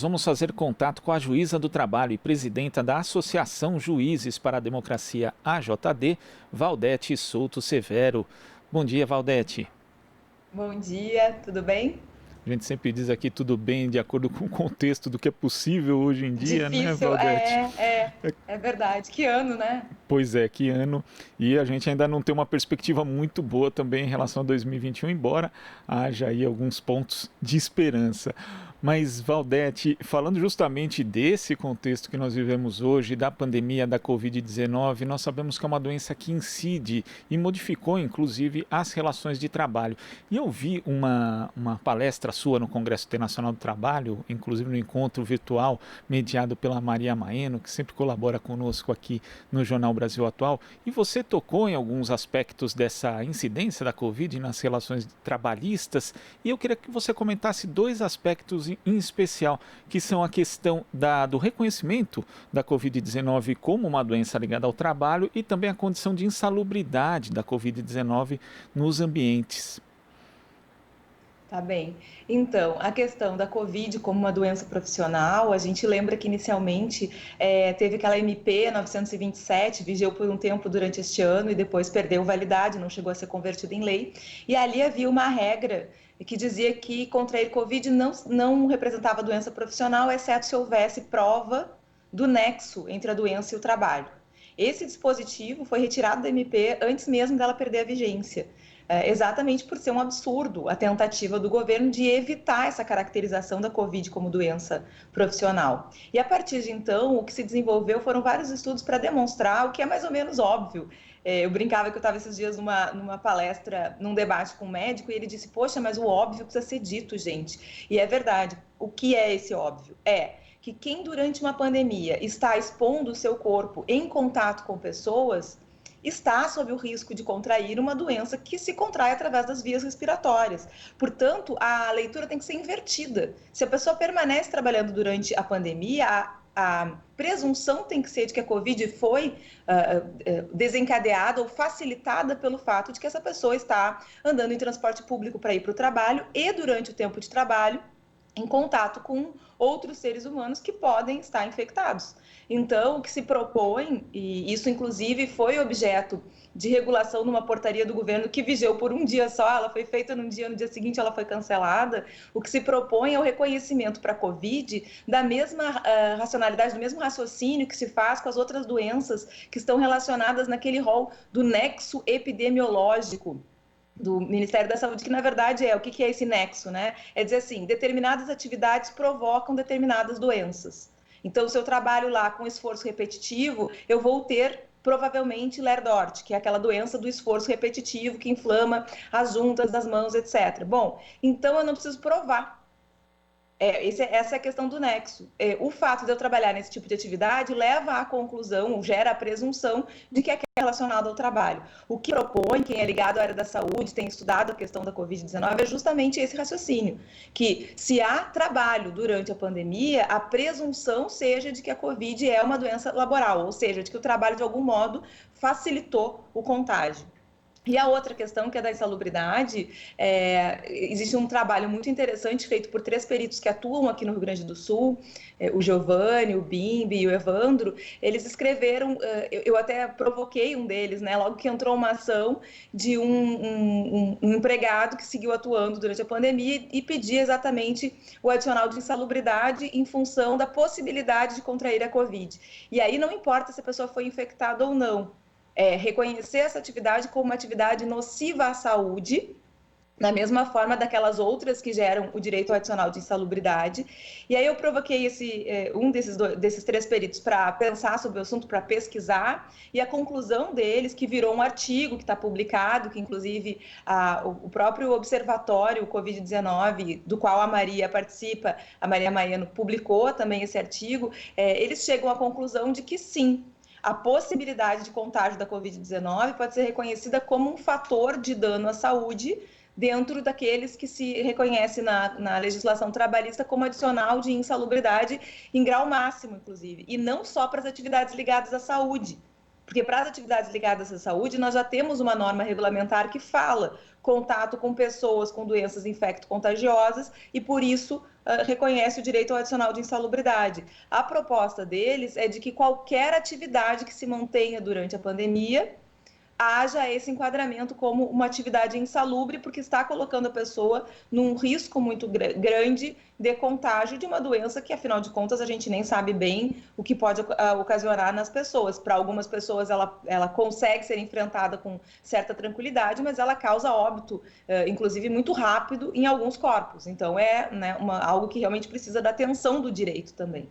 vamos fazer contato com a juíza do trabalho e presidenta da Associação Juízes para a Democracia AJD, Valdete Souto Severo. Bom dia, Valdete. Bom dia, tudo bem? A gente sempre diz aqui tudo bem de acordo com o contexto do que é possível hoje em dia, né, Difícil, Valdete? é verdade. Que ano, né? Pois é, que ano. E a gente ainda não tem uma perspectiva muito boa também em relação a 2021, embora haja aí alguns pontos de esperança. Mas, Valdete, falando justamente desse contexto que nós vivemos hoje, da pandemia da Covid-19, nós sabemos que é uma doença que incide e modificou, inclusive, as relações de trabalho. E eu vi uma palestra sua no Congresso Internacional do Trabalho, inclusive no encontro virtual mediado pela Maria Maeno, que sempre colabora conosco aqui no Jornal Brasil Atual, e você tocou em alguns aspectos dessa incidência da Covid nas relações trabalhistas, e eu queria que você comentasse dois aspectos em especial, que são a questão do reconhecimento da Covid-19 como uma doença ligada ao trabalho e também a condição de insalubridade da Covid-19 nos ambientes. Tá bem. Então, a questão da Covid como uma doença profissional, a gente lembra que inicialmente teve aquela MP 927, vigeu por um tempo durante este ano e depois perdeu validade, não chegou a ser convertida em lei. E ali havia uma regra que dizia que contrair Covid não representava doença profissional, exceto se houvesse prova do nexo entre a doença e o trabalho. Esse dispositivo foi retirado da MP antes mesmo dela perder a vigência. Exatamente por ser um absurdo a tentativa do governo de evitar essa caracterização da Covid como doença profissional. E a partir de então, o que se desenvolveu foram vários estudos para demonstrar o que é mais ou menos óbvio. Eu brincava que eu estava esses dias numa palestra, num debate com um médico, e ele disse: poxa, mas o óbvio precisa ser dito, gente. E é verdade. O que é esse óbvio? É que quem durante uma pandemia está expondo o seu corpo em contato com pessoas está sob o risco de contrair uma doença que se contrai através das vias respiratórias. Portanto, a leitura tem que ser invertida. Se a pessoa permanece trabalhando durante a pandemia, a presunção tem que ser de que a Covid foi desencadeada ou facilitada pelo fato de que essa pessoa está andando em transporte público para ir para o trabalho e durante o tempo de trabalho em contato com outros seres humanos que podem estar infectados. Então, o que se propõe, e isso inclusive foi objeto de regulação numa portaria do governo que vigeu por um dia só, ela foi feita num dia, no dia seguinte ela foi cancelada, o que se propõe é o reconhecimento para a Covid da mesma racionalidade, do mesmo raciocínio que se faz com as outras doenças que estão relacionadas naquele rol do nexo epidemiológico do Ministério da Saúde, que na verdade o que é esse nexo, né? É dizer assim, determinadas atividades provocam determinadas doenças. Então, se eu trabalho lá com esforço repetitivo, eu vou ter provavelmente Lerdort, que é aquela doença do esforço repetitivo que inflama as juntas das mãos, etc. Bom, então eu não preciso provar. Essa é a questão do nexo. O fato de eu trabalhar nesse tipo de atividade leva à conclusão, ou gera a presunção de que é relacionado ao trabalho. O que propõe quem é ligado à área da saúde, tem estudado a questão da Covid-19, é justamente esse raciocínio, que se há trabalho durante a pandemia, a presunção seja de que a Covid é uma doença laboral, ou seja, de que o trabalho de algum modo facilitou o contágio. E a outra questão, que é da insalubridade, existe um trabalho muito interessante feito por 3 peritos que atuam aqui no Rio Grande do Sul, o Giovanni, o Bimbi e o Evandro. Eles escreveram, eu até provoquei um deles, né, logo que entrou uma ação de um empregado que seguiu atuando durante a pandemia e pedia exatamente o adicional de insalubridade em função da possibilidade de contrair a Covid. E aí não importa se a pessoa foi infectada ou não, reconhecer essa atividade como uma atividade nociva à saúde, na mesma forma daquelas outras que geram o direito adicional de insalubridade. E aí eu provoquei um desses 3 peritos para pensar sobre o assunto, para pesquisar, e a conclusão deles, que virou um artigo que está publicado, que inclusive o próprio Observatório Covid-19, do qual a Maria participa, a Maria Maeno, publicou também esse artigo, eles chegam à conclusão de que sim, a possibilidade de contágio da Covid-19 pode ser reconhecida como um fator de dano à saúde dentro daqueles que se reconhece na legislação trabalhista como adicional de insalubridade em grau máximo, inclusive, e não só para as atividades ligadas à saúde. Porque para as atividades ligadas à saúde, nós já temos uma norma regulamentar que fala contato com pessoas com doenças infecto-contagiosas e, por isso, reconhece o direito ao adicional de insalubridade. A proposta deles é de que qualquer atividade que se mantenha durante a pandemia haja esse enquadramento como uma atividade insalubre, porque está colocando a pessoa num risco muito grande de contágio de uma doença que, afinal de contas, a gente nem sabe bem o que pode ocasionar nas pessoas. Para algumas pessoas, ela consegue ser enfrentada com certa tranquilidade, mas ela causa óbito, inclusive muito rápido, em alguns corpos. Então, né, algo que realmente precisa da atenção do direito também.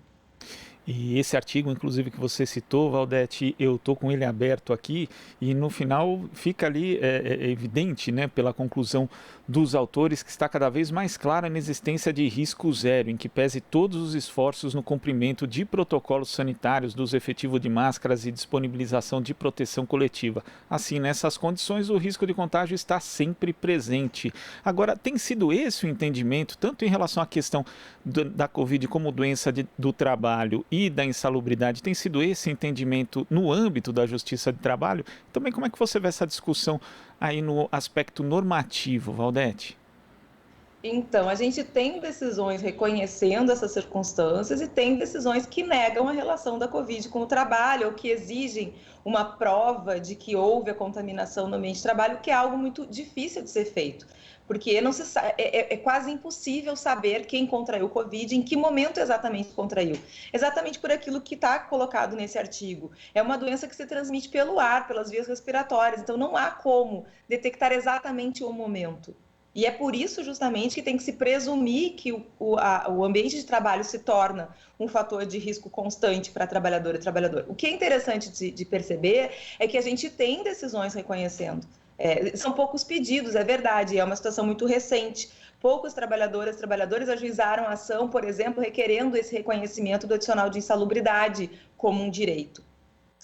E esse artigo, inclusive, que você citou, Valdete, eu estou com ele aberto aqui e no final fica ali evidente, né, pela conclusão dos autores, que está cada vez mais clara a inexistência de risco zero, em que pese todos os esforços no cumprimento de protocolos sanitários, do uso efetivo de máscaras e disponibilização de proteção coletiva. Assim, nessas condições, o risco de contágio está sempre presente. Agora, tem sido esse o entendimento, tanto em relação à questão da Covid como doença do trabalho e da insalubridade, tem sido esse entendimento no âmbito da Justiça de Trabalho? Também como é que você vê essa discussão aí no aspecto normativo, Valdete? Então, a gente tem decisões reconhecendo essas circunstâncias e tem decisões que negam a relação da Covid com o trabalho ou que exigem uma prova de que houve a contaminação no ambiente de trabalho, que é algo muito difícil de ser feito, porque não se, é quase impossível saber quem contraiu Covid, em que momento exatamente contraiu. Exatamente por aquilo que está colocado nesse artigo. É uma doença que se transmite pelo ar, pelas vias respiratórias, então não há como detectar exatamente o momento. E é por isso, justamente, que tem que se presumir que o ambiente de trabalho se torna um fator de risco constante para trabalhador e trabalhador. O que é interessante de perceber é que a gente tem decisões reconhecendo. São poucos pedidos, é verdade, é uma situação muito recente. Poucos trabalhadoras e trabalhadores ajuizaram a ação, por exemplo, requerendo esse reconhecimento do adicional de insalubridade como um direito.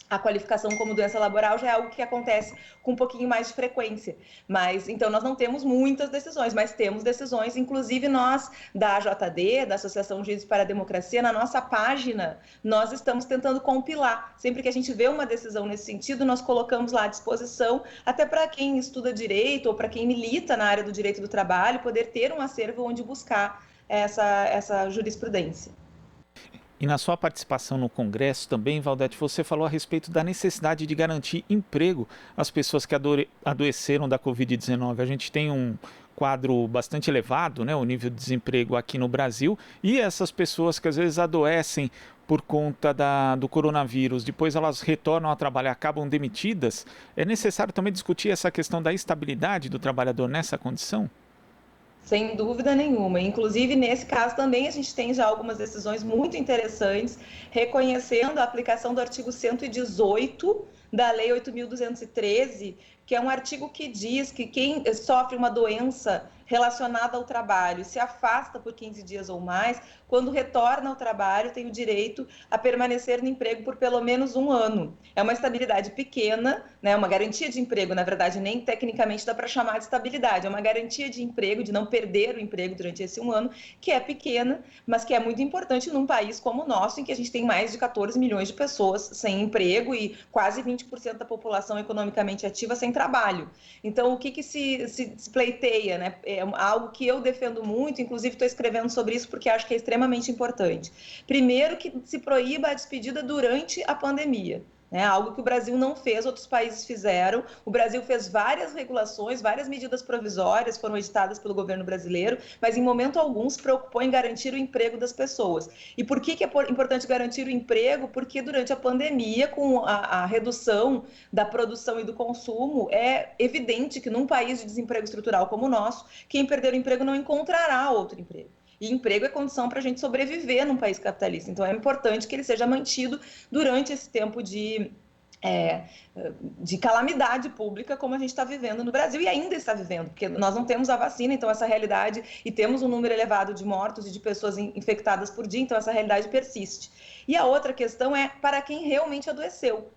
A qualificação como doença laboral já é algo que acontece com um pouquinho mais de frequência. Mas, então, nós não temos muitas decisões, mas temos decisões, inclusive nós, da AJD, da Associação Juízes para a Democracia, na nossa página, nós estamos tentando compilar. Sempre que a gente vê uma decisão nesse sentido, nós colocamos lá à disposição, até para quem estuda direito ou para quem milita na área do direito do trabalho, poder ter um acervo onde buscar essa jurisprudência. E na sua participação no Congresso também, Valdete, você falou a respeito da necessidade de garantir emprego às pessoas que adoeceram da Covid-19. A gente tem um quadro bastante elevado, né, o nível de desemprego aqui no Brasil, e essas pessoas que às vezes adoecem por conta do coronavírus, depois elas retornam a trabalhar, acabam demitidas. É necessário também discutir essa questão da estabilidade do trabalhador nessa condição? Sem dúvida nenhuma. Inclusive, nesse caso também a gente tem já algumas decisões muito interessantes, reconhecendo a aplicação do artigo 118 da Lei 8.213, que é um artigo que diz que quem sofre uma doença relacionada ao trabalho se afasta por 15 dias ou mais, quando retorna ao trabalho tem o direito a permanecer no emprego por pelo menos um ano. É uma estabilidade pequena, né? Uma garantia de emprego, na verdade, nem tecnicamente dá para chamar de estabilidade, é uma garantia de emprego, de não perder o emprego durante esse um ano, que é pequena, mas que é muito importante num país como o nosso, em que a gente tem mais de 14 milhões de pessoas sem emprego e quase 20% da população economicamente ativa sem trabalho. Então, o que se pleiteia, né? É algo que eu defendo muito, inclusive estou escrevendo sobre isso porque acho que é extremamente importante. Primeiro, que se proíba a despedida durante a pandemia. Algo que o Brasil não fez, outros países fizeram. O Brasil fez várias regulações, várias medidas provisórias foram editadas pelo governo brasileiro, mas em momento algum se preocupou em garantir o emprego das pessoas. E por que é importante garantir o emprego? Porque durante a pandemia, com a redução da produção e do consumo, é evidente que num país de desemprego estrutural como o nosso, quem perder o emprego não encontrará outro emprego. E emprego é condição para a gente sobreviver num país capitalista. Então, é importante que ele seja mantido durante esse tempo de calamidade pública como a gente está vivendo no Brasil e ainda está vivendo, porque nós não temos a vacina, então essa realidade, e temos um número elevado de mortos e de pessoas infectadas por dia, então essa realidade persiste. E a outra questão é para quem realmente adoeceu,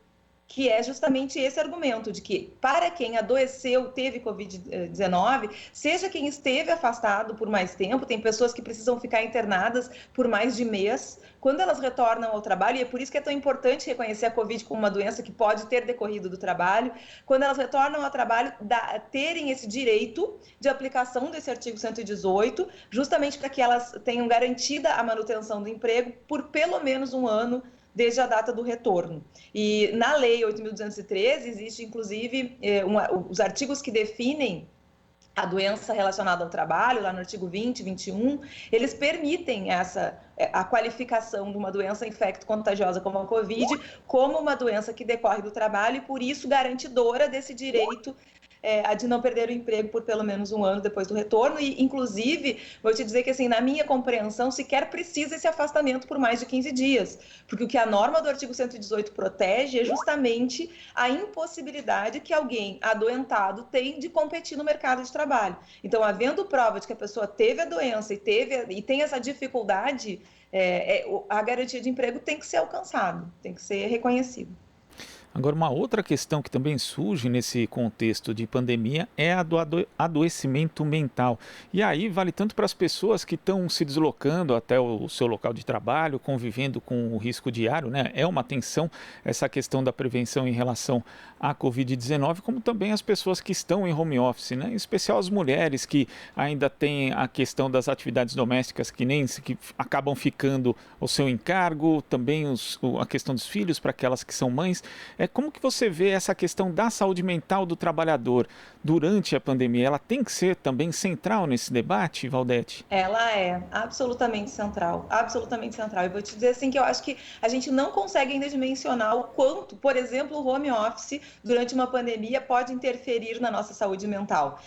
que é justamente esse argumento de que, para quem adoeceu, teve Covid-19, seja quem esteve afastado por mais tempo, tem pessoas que precisam ficar internadas por mais de mês, quando elas retornam ao trabalho, e é por isso que é tão importante reconhecer a Covid como uma doença que pode ter decorrido do trabalho, quando elas retornam ao trabalho, terem esse direito de aplicação desse artigo 118, justamente para que elas tenham garantida a manutenção do emprego por pelo menos um ano, desde a data do retorno. E na Lei 8.213 existe, inclusive, os artigos que definem a doença relacionada ao trabalho, lá no artigo 20, 21, eles permitem a qualificação de uma doença infecto-contagiosa como a Covid como uma doença que decorre do trabalho e, por isso, garantidora desse direito a de não perder o emprego por pelo menos um ano depois do retorno e, inclusive, vou te dizer que, assim, na minha compreensão, sequer precisa esse afastamento por mais de 15 dias, porque o que a norma do artigo 118 protege é justamente a impossibilidade que alguém adoentado tem de competir no mercado de trabalho. Então, havendo prova de que a pessoa teve a doença e tem essa dificuldade, a garantia de emprego tem que ser alcançada, tem que ser reconhecida. Agora, uma outra questão que também surge nesse contexto de pandemia é a do adoecimento mental. E aí vale tanto para as pessoas que estão se deslocando até o seu local de trabalho, convivendo com o risco diário, né? É uma atenção essa questão da prevenção em relação à Covid-19, como também as pessoas que estão em home office, né? Em especial as mulheres que ainda têm a questão das atividades domésticas que acabam ficando ao seu encargo, também a questão dos filhos para aquelas que são mães. Como que você vê essa questão da saúde mental do trabalhador durante a pandemia? Ela tem que ser também central nesse debate, Valdete? Ela é absolutamente central, absolutamente central. E vou te dizer assim que eu acho que a gente não consegue ainda dimensionar o quanto, por exemplo, o home office durante uma pandemia pode interferir na nossa saúde mental.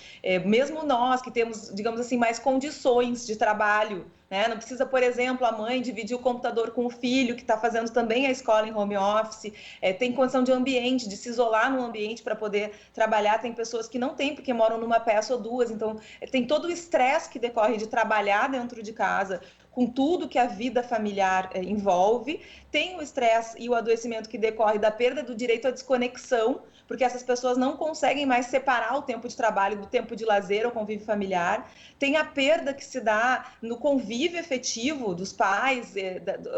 Mesmo nós que temos, digamos assim, mais condições de trabalho, né? Não precisa, por exemplo, a mãe dividir o computador com o filho, que está fazendo também a escola em home office, tem condição de ambiente, de se isolar no ambiente para poder trabalhar. Tem pessoas que não têm, porque moram numa peça ou duas, então tem todo o estresse que decorre de trabalhar dentro de casa, com tudo que a vida familiar envolve, tem o estresse e o adoecimento que decorre da perda do direito à desconexão, porque essas pessoas não conseguem mais separar o tempo de trabalho do tempo de lazer ou convívio familiar, tem a perda que se dá no convívio efetivo dos pais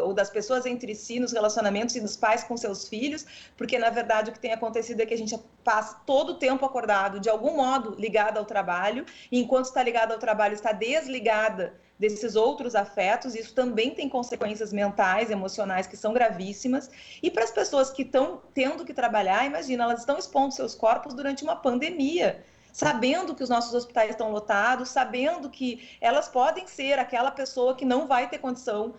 ou das pessoas entre si, nos relacionamentos e dos pais com seus filhos, porque na verdade o que tem acontecido é que a gente passa todo o tempo acordado, de algum modo ligado ao trabalho, e enquanto está ligado ao trabalho está desligada desses outros afetos, isso também tem consequências mentais, emocionais que são gravíssimas. E para as pessoas que estão tendo que trabalhar, imagina, elas estão expondo seus corpos durante uma pandemia, sabendo que os nossos hospitais estão lotados, sabendo que elas podem ser aquela pessoa que não vai ter condição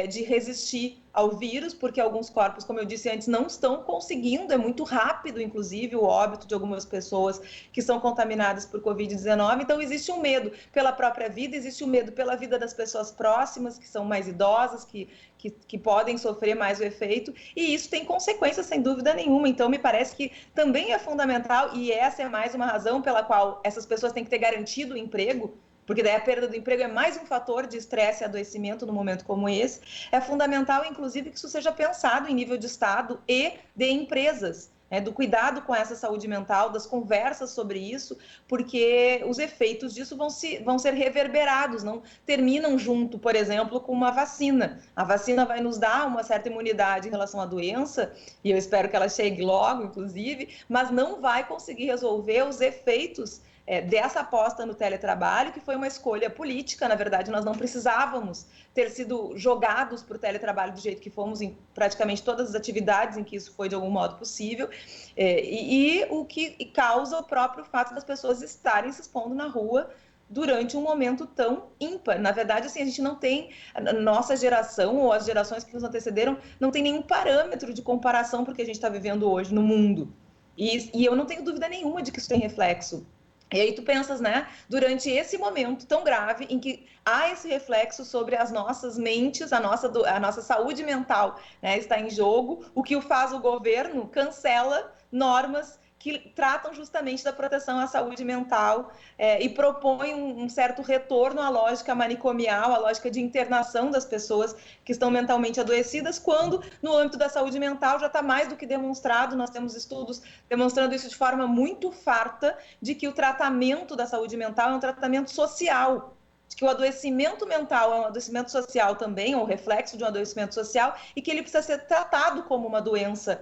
de resistir ao vírus, porque alguns corpos, como eu disse antes, não estão conseguindo, é muito rápido, inclusive, o óbito de algumas pessoas que são contaminadas por Covid-19, então existe um medo pela própria vida, existe um medo pela vida das pessoas próximas, que são mais idosas, que podem sofrer mais o efeito, e isso tem consequências, sem dúvida nenhuma. Então, me parece que também é fundamental, e essa é mais uma razão pela qual essas pessoas têm que ter garantido o emprego, porque daí a perda do emprego é mais um fator de estresse e adoecimento num momento como esse. É fundamental, inclusive, que isso seja pensado em nível de Estado e de empresas, do cuidado com essa saúde mental, das conversas sobre isso, porque os efeitos disso vão ser reverberados, não terminam junto, por exemplo, com uma vacina. A vacina vai nos dar uma certa imunidade em relação à doença, e eu espero que ela chegue logo, inclusive, mas não vai conseguir resolver os efeitos dessa aposta no teletrabalho, que foi uma escolha política. Na verdade, nós não precisávamos ter sido jogados para o teletrabalho do jeito que fomos em praticamente todas as atividades em que isso foi de algum modo possível, e o que causa o próprio fato das pessoas estarem se expondo na rua durante um momento tão ímpar. Na verdade, assim, a gente não tem, a nossa geração ou as gerações que nos antecederam, não tem nenhum parâmetro de comparação para o que a gente está vivendo hoje no mundo. E eu não tenho dúvida nenhuma de que isso tem reflexo. E aí tu pensas, né, durante esse momento tão grave em que há esse reflexo sobre as nossas mentes, a nossa saúde mental, né, está em jogo, o que faz o governo cancela normas que tratam justamente da proteção à saúde mental e propõem um certo retorno à lógica manicomial, à lógica de internação das pessoas que estão mentalmente adoecidas, quando no âmbito da saúde mental já está mais do que demonstrado, nós temos estudos demonstrando isso de forma muito farta, de que o tratamento da saúde mental é um tratamento social, de que o adoecimento mental é um adoecimento social também, ou reflexo de um adoecimento social, e que ele precisa ser tratado como uma doença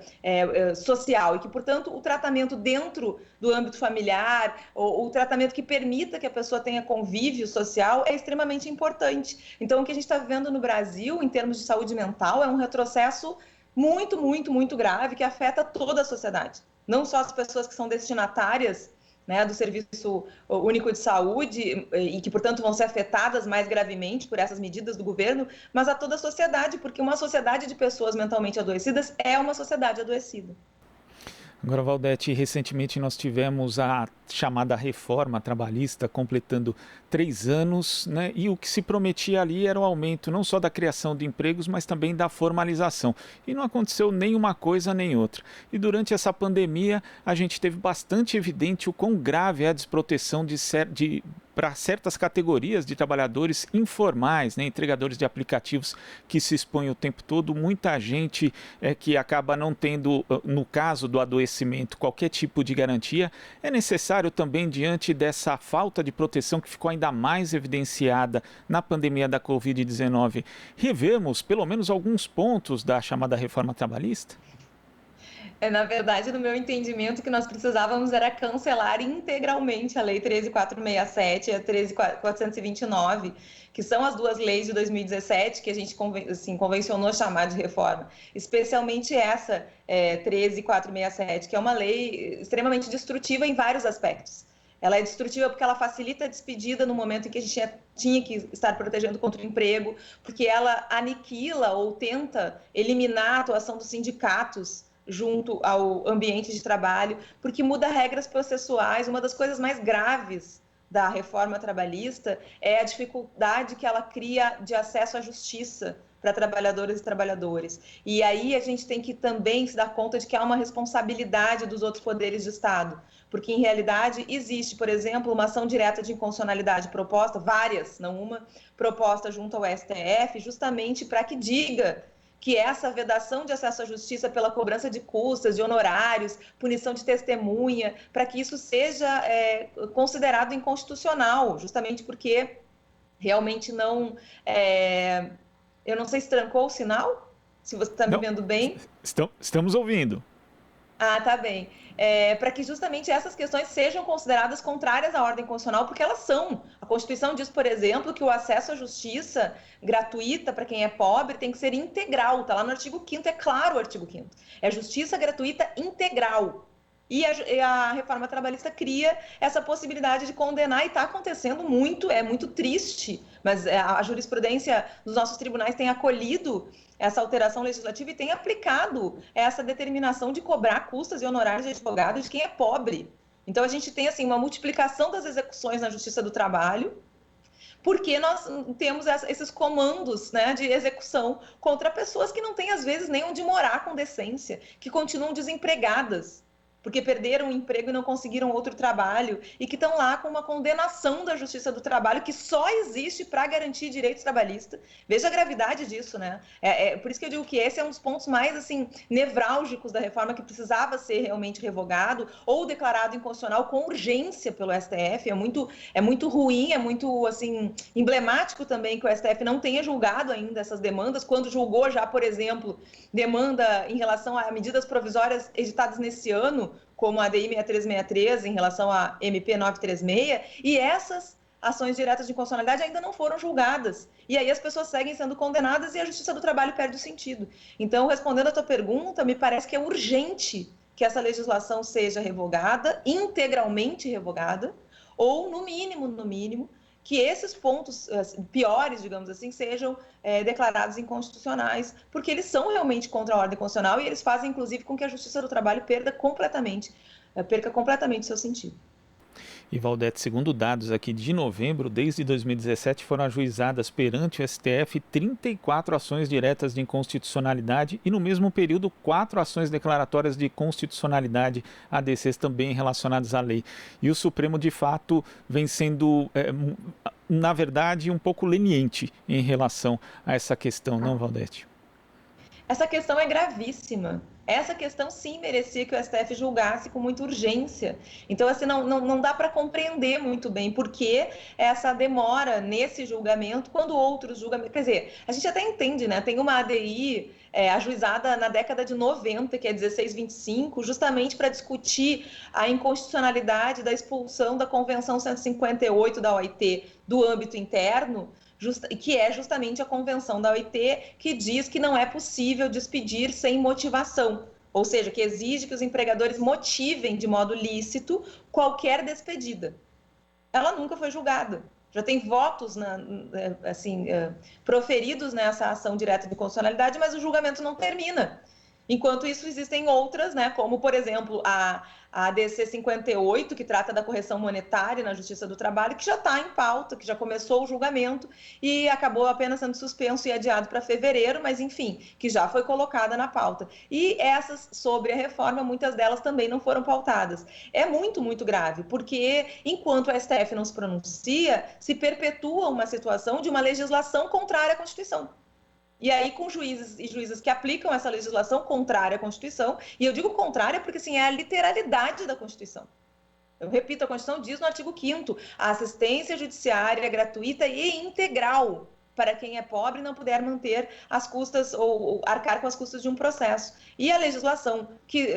social, e que, portanto, o tratamento dentro do âmbito familiar, ou o tratamento que permita que a pessoa tenha convívio social, é extremamente importante. Então, o que a gente está vivendo no Brasil, em termos de saúde mental, é um retrocesso muito, muito, muito grave, que afeta toda a sociedade. Não só as pessoas que são destinatárias, né, do Serviço Único de Saúde e que, portanto, vão ser afetadas mais gravemente por essas medidas do governo, mas a toda a sociedade, porque uma sociedade de pessoas mentalmente adoecidas é uma sociedade adoecida. Agora, Valdete, recentemente nós tivemos a chamada reforma trabalhista completando 3 anos, né? E o que se prometia ali era o aumento não só da criação de empregos, mas também da formalização. E não aconteceu nem uma coisa nem outra. E durante essa pandemia, a gente teve bastante evidente o quão grave é a desproteção para certas categorias de trabalhadores informais, né, entregadores de aplicativos que se expõem o tempo todo, muita gente que acaba não tendo, no caso do adoecimento, qualquer tipo de garantia. É necessário também, diante dessa falta de proteção que ficou ainda mais evidenciada na pandemia da Covid-19, revermos pelo menos alguns pontos da chamada reforma trabalhista? Na verdade, no meu entendimento, o que nós precisávamos era cancelar integralmente a Lei 13.467 e a 13.429, que são as duas leis de 2017 que a gente assim, convencionou chamar de reforma. Especialmente essa 13.467, que é uma lei extremamente destrutiva em vários aspectos. Ela é destrutiva porque ela facilita a despedida no momento em que a gente tinha que estar protegendo contra o emprego, porque ela aniquila ou tenta eliminar a atuação dos sindicatos junto ao ambiente de trabalho, porque muda regras processuais. Uma das coisas mais graves da reforma trabalhista é a dificuldade que ela cria de acesso à justiça para trabalhadoras e trabalhadores. E aí a gente tem que também se dar conta de que há uma responsabilidade dos outros poderes de Estado, porque em realidade existe, por exemplo, uma ação direta de inconstitucionalidade proposta, várias, não uma, proposta junto ao STF, justamente para que diga que essa vedação de acesso à justiça pela cobrança de custas, de honorários, punição de testemunha, para que isso seja considerado inconstitucional, justamente porque realmente não... Eu não sei se trancou o sinal, se você está me Não, vendo bem. estamos ouvindo. Ah, tá bem. Para que justamente essas questões sejam consideradas contrárias à ordem constitucional, porque elas são. A Constituição diz, por exemplo, que o acesso à justiça gratuita para quem é pobre tem que ser integral. Está lá no artigo 5º, é claro o artigo 5º. É justiça gratuita integral. E a reforma trabalhista cria essa possibilidade de condenar, e está acontecendo muito, é muito triste, mas a jurisprudência dos nossos tribunais tem acolhido essa alteração legislativa e tem aplicado essa determinação de cobrar custas e honorários de advogado de quem é pobre. Então, a gente tem assim, uma multiplicação das execuções na Justiça do Trabalho, porque nós temos esses comandos, né, de execução contra pessoas que não têm, às vezes, nem onde morar com decência, que continuam desempregadas, porque perderam o emprego e não conseguiram outro trabalho, e que estão lá com uma condenação da Justiça do Trabalho que só existe para garantir direitos trabalhistas. Veja a gravidade disso, né? Por isso que eu digo que esse é um dos pontos mais assim nevrálgicos da reforma, que precisava ser realmente revogado ou declarado inconstitucional com urgência pelo STF. É muito ruim, é muito assim emblemático também que o STF não tenha julgado ainda essas demandas, quando julgou já, por exemplo, demanda em relação a medidas provisórias editadas nesse ano, como a ADI 6363 em relação à MP 936, e essas ações diretas de inconstitucionalidade ainda não foram julgadas. E aí as pessoas seguem sendo condenadas e a Justiça do Trabalho perde o sentido. Então, respondendo a tua pergunta, me parece que é urgente que essa legislação seja revogada, integralmente revogada, ou, no mínimo, que esses pontos piores, digamos assim, sejam declarados inconstitucionais, porque eles são realmente contra a ordem constitucional e eles fazem, inclusive, com que a Justiça do Trabalho perca completamente seu sentido. E, Valdete, segundo dados aqui de novembro, desde 2017 foram ajuizadas perante o STF 34 ações diretas de inconstitucionalidade e, no mesmo período, 4 ações declaratórias de constitucionalidade, ADCs também relacionadas à lei. E o Supremo, de fato, vem sendo, na verdade, um pouco leniente em relação a essa questão, não, Valdete? Essa questão é gravíssima. Essa questão, sim, merecia que o STF julgasse com muita urgência. Então, assim, não dá para compreender muito bem por que essa demora nesse julgamento, quando outros julgamentos... Quer dizer, a gente até entende, né? Tem uma ADI ajuizada na década de 90, que é 1625, justamente para discutir a inconstitucionalidade da expulsão da Convenção 158 da OIT do âmbito interno, que é justamente a convenção da OIT, que diz que não é possível despedir sem motivação, ou seja, que exige que os empregadores motivem de modo lícito qualquer despedida. Ela nunca foi julgada. Já tem votos proferidos nessa ação direta de constitucionalidade, mas o julgamento não termina. Enquanto isso, existem outras, né, como, por exemplo, a ADC 58, que trata da correção monetária na Justiça do Trabalho, que já está em pauta, que já começou o julgamento e acabou apenas sendo suspenso e adiado para fevereiro, mas, enfim, que já foi colocada na pauta. E essas sobre a reforma, muitas delas também não foram pautadas. É muito, muito grave, porque enquanto o STF não se pronuncia, se perpetua uma situação de uma legislação contrária à Constituição. E aí, com juízes e juízas que aplicam essa legislação contrária à Constituição, e eu digo contrária porque, assim, é a literalidade da Constituição. Eu repito, a Constituição diz no artigo 5º, a assistência judiciária é gratuita e integral para quem é pobre e não puder manter as custas ou arcar com as custas de um processo. E a legislação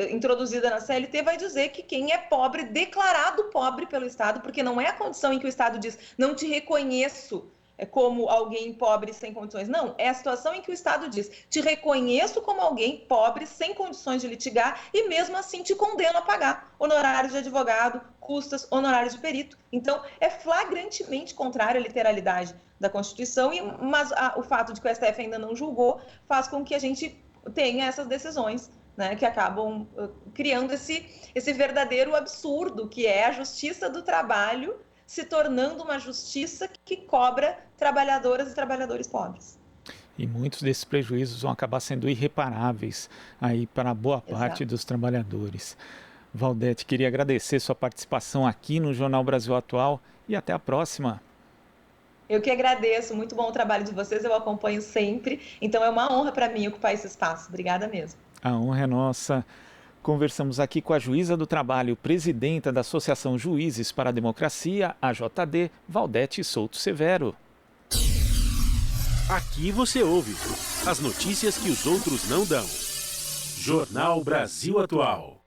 introduzida na CLT vai dizer que quem é pobre, declarado pobre pelo Estado, porque não é a condição em que o Estado diz, não te reconheço como alguém pobre sem condições. Não, é a situação em que o Estado diz, te reconheço como alguém pobre sem condições de litigar e mesmo assim te condeno a pagar honorários de advogado, custas, honorários de perito. Então, é flagrantemente contrário à literalidade da Constituição, mas o fato de que o STF ainda não julgou faz com que a gente tenha essas decisões, né, que acabam criando esse verdadeiro absurdo, que é a Justiça do Trabalho se tornando uma justiça que cobra trabalhadoras e trabalhadores pobres. E muitos desses prejuízos vão acabar sendo irreparáveis aí para boa parte dos trabalhadores. Valdete, queria agradecer sua participação aqui no Jornal Brasil Atual e até a próxima. Eu que agradeço, muito bom o trabalho de vocês, eu acompanho sempre, então é uma honra para mim ocupar esse espaço. Obrigada mesmo. A honra é nossa. Conversamos aqui com a juíza do trabalho, presidenta da Associação Juízes para a Democracia, AJD, Valdete Souto Severo. Aqui você ouve as notícias que os outros não dão. Jornal Brasil Atual.